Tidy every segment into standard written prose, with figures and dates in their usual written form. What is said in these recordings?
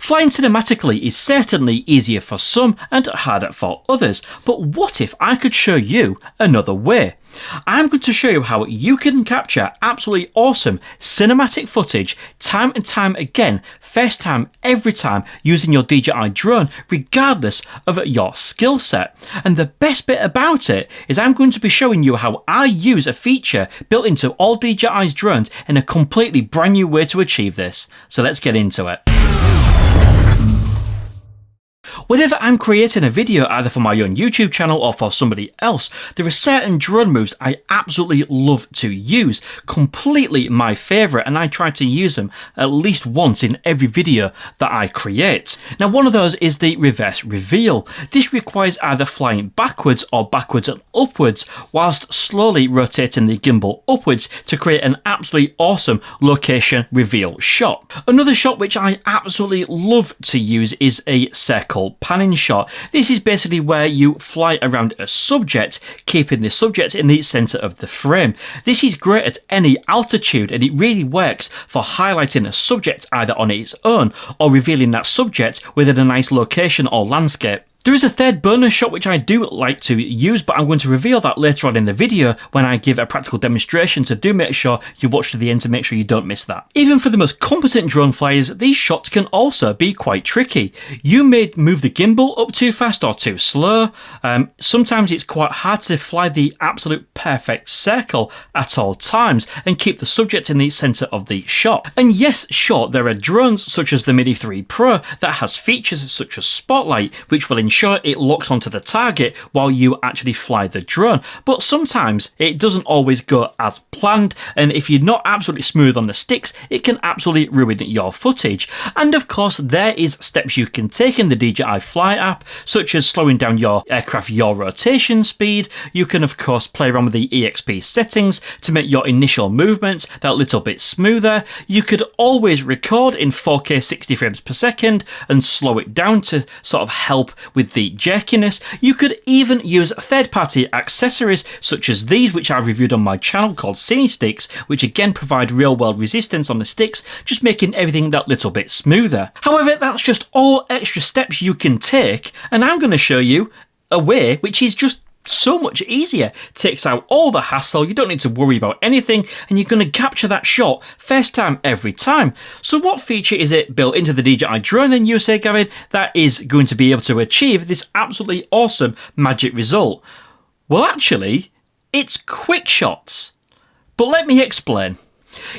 Flying cinematically is certainly easier for some and harder for others, but what if I could show you another way? I'm going to show you how you can capture absolutely awesome cinematic footage time and time again, first time, every time, using your DJI drone, regardless of your skill set. And the best bit about it is I'm going to be showing you how I use a feature built into all DJI's drones in a completely brand new way to achieve this. So let's get into it. Whenever I'm creating a video either for my own YouTube channel or for somebody else, there are certain drone moves I absolutely love to use, completely my favourite, and I try to use them at least once in every video that I create. Now one of those is the reverse reveal. This requires either flying backwards or backwards and upwards whilst slowly rotating the gimbal upwards to create an absolutely awesome location reveal shot. Another shot which I absolutely love to use is a circle panning shot. This is basically where you fly around a subject, keeping the subject in the center of the frame. This is great at any altitude and it really works for highlighting a subject either on its own or revealing that subject within a nice location or landscape. There is a third bonus shot which I do like to use, but I'm going to reveal that later on in the video when I give a practical demonstration, so do make sure you watch to the end to make sure you don't miss that. Even for the most competent drone flyers, these shots can also be quite tricky. You may move the gimbal up too fast or too slow. Sometimes it's quite hard to fly the absolute perfect circle at all times and keep the subject in the center of the shot. And yes, sure, there are drones such as the Mini 3 Pro that has features such as Spotlight, which will ensure it locks onto the target while you actually fly the drone, but sometimes it doesn't always go as planned, and if you're not absolutely smooth on the sticks, it can absolutely ruin your footage. And of course there is steps you can take in the DJI Fly app, such as slowing down your aircraft yaw rotation speed. You can of course play around with the EXP settings to make your initial movements that little bit smoother. You could always record in 4K 60 frames per second and slow it down to sort of help with the jerkiness. You could even use third-party accessories such as these, which I've reviewed on my channel, called Cine Sticks, which again provide real-world resistance on the sticks, just making everything that little bit smoother. However, that's just all extra steps you can take, and I'm going to show you a way which is just so much easier, takes out all the hassle, you don't need to worry about anything, and you're going to capture that shot first time every time. So what feature is it built into the DJI drone then, you say, Gavin, that is going to be able to achieve this absolutely awesome magic result? Well actually, it's quick shots. But let me explain.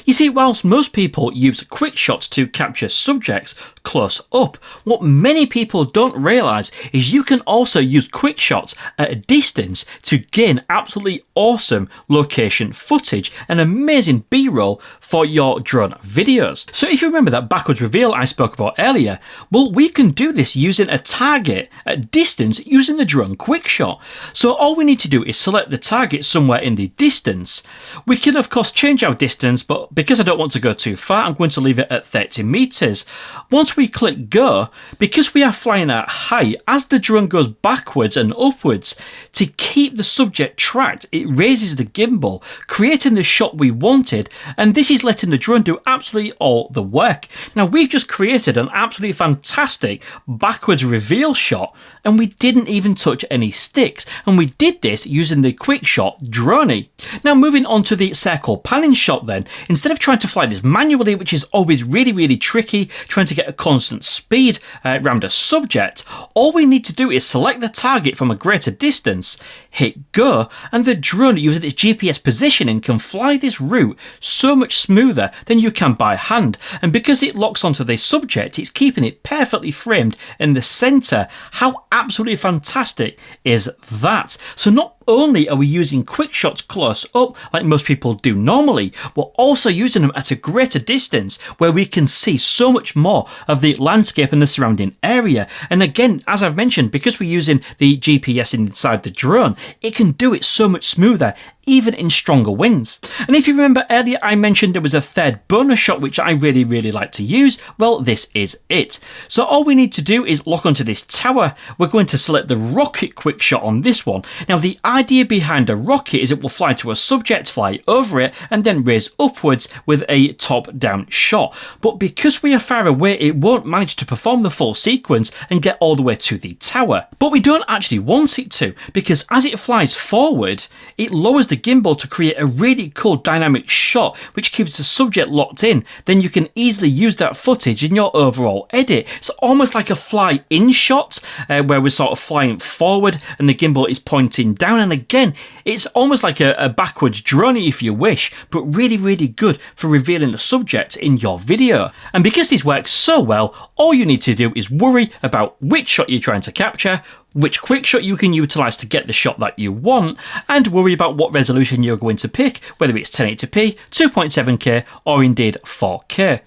You see, whilst most people use quick shots to capture subjects close up, what many people don't realise is you can also use quick shots at a distance to gain absolutely awesome location footage and amazing B-roll for your drone videos. So if you remember that backwards reveal I spoke about earlier, well, we can do this using a target at distance using the drone quick shot. So all we need to do is select the target somewhere in the distance. We can of course change our distance, but because I don't want to go too far, I'm going to leave it at 30 meters. Once we click go, because we are flying at height, as the drone goes backwards and upwards, to keep the subject tracked, it raises the gimbal, creating the shot we wanted, and this is letting the drone do absolutely all the work. Now we've just created an absolutely fantastic backwards reveal shot, and we didn't even touch any sticks, and we did this using the quick shot droney. Now moving on to the circle panning shot then, instead of trying to fly this manually, which is always really tricky, trying to get a constant speed around a subject, all we need to do is select the target from a greater distance, hit go, and the drone using its GPS positioning can fly this route so much smoother than you can by hand. And because it locks onto the subject, it's keeping it perfectly framed in the center. How absolutely fantastic is that? So not only are we using quick shots close up like most people do normally, we're also using them at a greater distance where we can see so much more of the landscape and the surrounding area. And again, as I've mentioned, because we're using the GPS inside the drone, it can do it so much smoother even in stronger winds. And if you remember earlier, I mentioned there was a third bonus shot which I really like to use. Well, this is it. So all we need to do is lock onto this tower. We're going to select the rocket quick shot on this one. Now, the idea behind a rocket is it will fly to a subject, fly over it, and then raise upwards with a top-down shot. But because we are far away, it won't manage to perform the full sequence and get all the way to the tower. But we don't actually want it to, because as it flies forward, it lowers the gimbal to create a really cool dynamic shot which keeps the subject locked in. Then you can easily use that footage in your overall edit. It's almost like a fly-in shot where we're sort of flying forward and the gimbal is pointing down, and again it's almost like a backwards drone if you wish, but really good for revealing the subject in your video. And because this works so well, all you need to do is worry about which shot you're trying to capture, which quick shot you can utilize to get the shot that you want, and worry about what resolution you're going to pick, whether it's 1080p, 2.7K, or indeed 4K.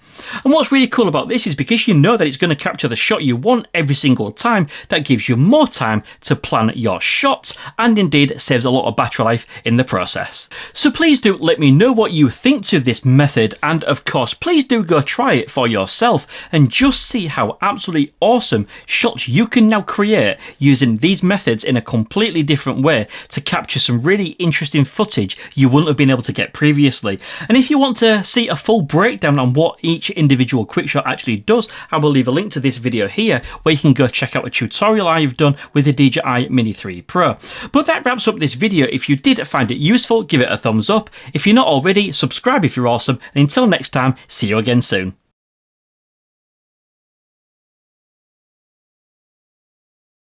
And what's really cool about this is because you know that it's going to capture the shot you want every single time, that gives you more time to plan your shots, and indeed saves a lot of battery life in the process. So please do let me know what you think to this method, and of course please do go try it for yourself and just see how absolutely awesome shots you can now create using these methods in a completely different way to capture some really interesting footage you wouldn't have been able to get previously. And if you want to see a full breakdown on what each individual quick shot actually does, I will leave a link to this video here where you can go check out a tutorial I've done with the DJI Mini 3 Pro. But that wraps up this video. If you did find it useful, give it a thumbs up. If you're not already, subscribe if you're awesome, and until next time, see you again soon.